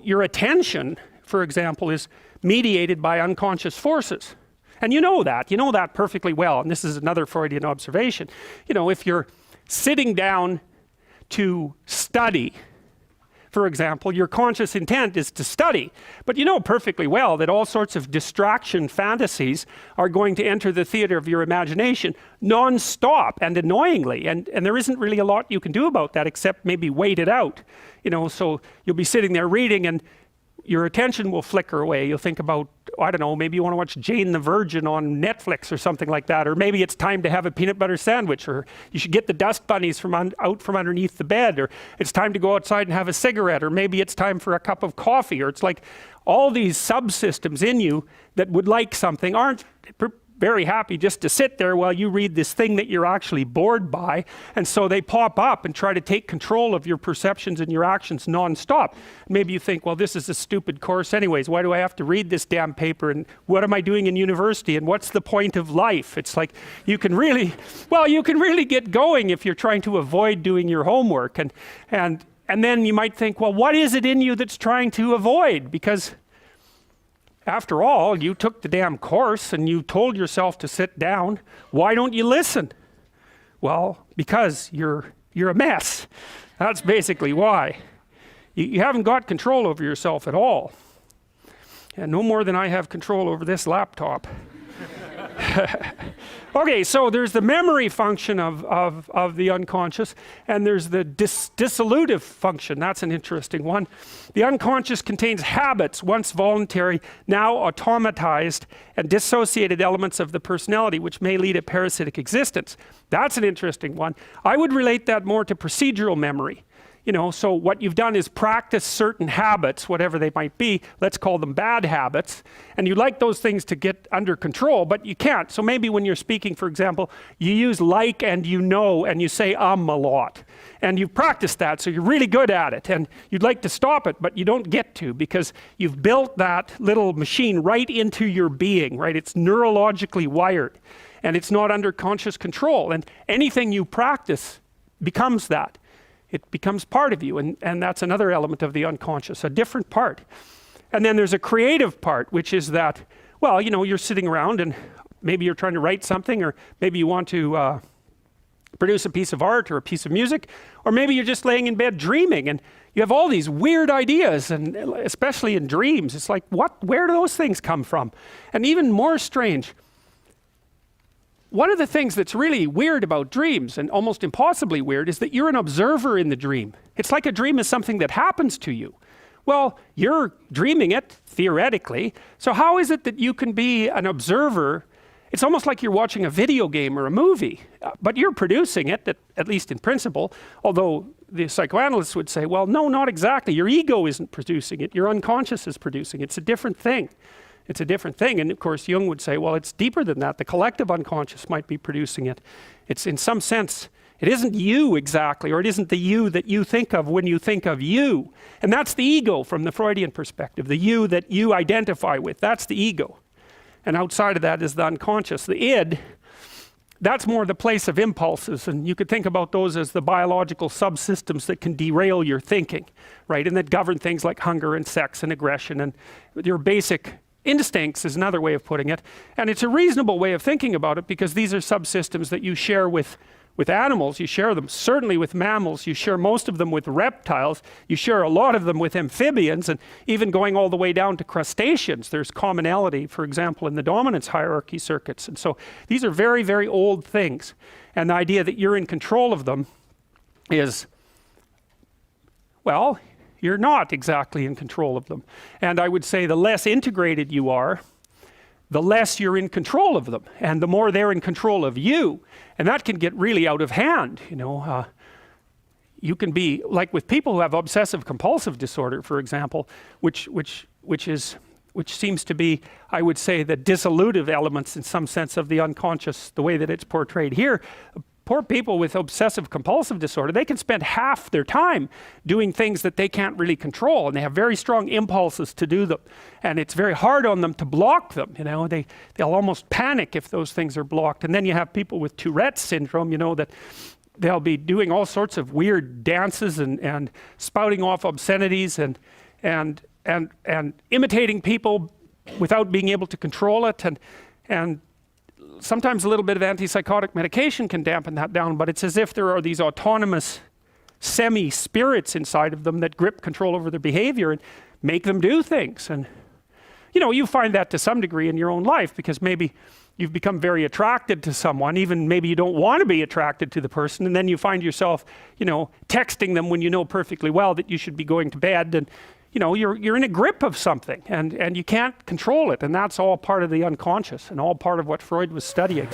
your attention, for example, is mediated by unconscious forces. And you know that perfectly well. And this is another Freudian observation. If you're sitting down to study, for example, your conscious intent is to study. But you know perfectly well that all sorts of distraction fantasies are going to enter the theater of your imagination non-stop and annoyingly. And there isn't really a lot you can do about that except maybe wait it out. So you'll be sitting there reading and your attention will flicker away. You'll think about, I don't know, maybe you want to watch Jane the Virgin on Netflix or something like that. Or maybe it's time to have a peanut butter sandwich. Or you should get the dust bunnies out from underneath the bed. Or it's time to go outside and have a cigarette. Or maybe it's time for a cup of coffee. Or it's like all these subsystems in you that would like something aren't very happy just to sit there while you read this thing that you're actually bored by. And so they pop up and try to take control of your perceptions and your actions non-stop. Maybe you think, well, this is a stupid course anyways. Why do I have to read this damn paper? And what am I doing in university? And what's the point of life? It's like you can really get going if you're trying to avoid doing your homework. And then you might think, well, what is it in you that's trying to avoid? Because after all, you took the damn course and you told yourself to sit down. Why don't you listen? Well, because you're a mess. That's basically why. You haven't got control over yourself at all. And no more than I have control over this laptop. Okay, so there's the memory function of the unconscious, and there's the dissolutive function. That's an interesting one. The unconscious contains habits, once voluntary, now automatized, and dissociated elements of the personality, which may lead a parasitic existence. That's an interesting one. I would relate that more to procedural memory. So what you've done is practice certain habits, whatever they might be. Let's call them bad habits. And you like those things to get under control, but you can't. So maybe when you're speaking, for example, you use like and and you say a lot. And you've practiced that, so you're really good at it. And you'd like to stop it, but you don't get to because you've built that little machine right into your being, right? It's neurologically wired. And it's not under conscious control. And anything you practice becomes that. It becomes part of you, and that's another element of the unconscious, a different part. And then there's a creative part, which is that, well, you're sitting around and maybe you're trying to write something, or maybe you want to produce a piece of art or a piece of music, or maybe you're just laying in bed dreaming and you have all these weird ideas, and especially in dreams, it's like, where do those things come from? And even more strange, one of the things that's really weird about dreams, and almost impossibly weird, is that you're an observer in the dream. It's like a dream is something that happens to you. Well, you're dreaming it, theoretically, so how is it that you can be an observer? It's almost like you're watching a video game or a movie, but you're producing it, at least in principle, although the psychoanalysts would say, well, no, not exactly. Your ego isn't producing it, your unconscious is producing it. It's a different thing. It's a different thing. And of course, Jung would say, well, it's deeper than that. The collective unconscious might be producing it. It's in some sense, it isn't you exactly, or it isn't the you that you think of when you think of you. And that's the ego from the Freudian perspective, the you that you identify with. That's the ego. And outside of that is the unconscious. The id, that's more the place of impulses. And you could think about those as the biological subsystems that can derail your thinking, right? And that govern things like hunger and sex and aggression and your basic instincts is another way of putting it. And it's a reasonable way of thinking about it because these are subsystems that you share with animals. You share them certainly with mammals. You share most of them with reptiles. You share a lot of them with amphibians, and even going all the way down to crustaceans. There's commonality, for example, in the dominance hierarchy circuits. And so these are very, very old things. And the idea that you're in control of them is, well, you're not exactly in control of them. And I would say the less integrated you are, the less you're in control of them, and the more they're in control of you. And that can get really out of hand. You can be like with people who have obsessive compulsive disorder, for example, which seems to be, I would say, the dissolutive elements in some sense of the unconscious, the way that it's portrayed here. Poor people with obsessive compulsive disorder, they can spend half their time doing things that they can't really control, and they have very strong impulses to do them. And it's very hard on them to block them. They'll almost panic if those things are blocked. And then you have people with Tourette's syndrome, that they'll be doing all sorts of weird dances and spouting off obscenities and and imitating people without being able to control it, and sometimes a little bit of antipsychotic medication can dampen that down, but it's as if there are these autonomous semi-spirits inside of them that grip control over their behavior and make them do things. And you know, you find that to some degree in your own life, because maybe you've become very attracted to someone, even maybe you don't want to be attracted to the person, and then you find yourself, you know, texting them when you know perfectly well that you should be going to bed, and you know, you're in a grip of something, and you can't control it, and that's all part of the unconscious and all part of what Freud was studying.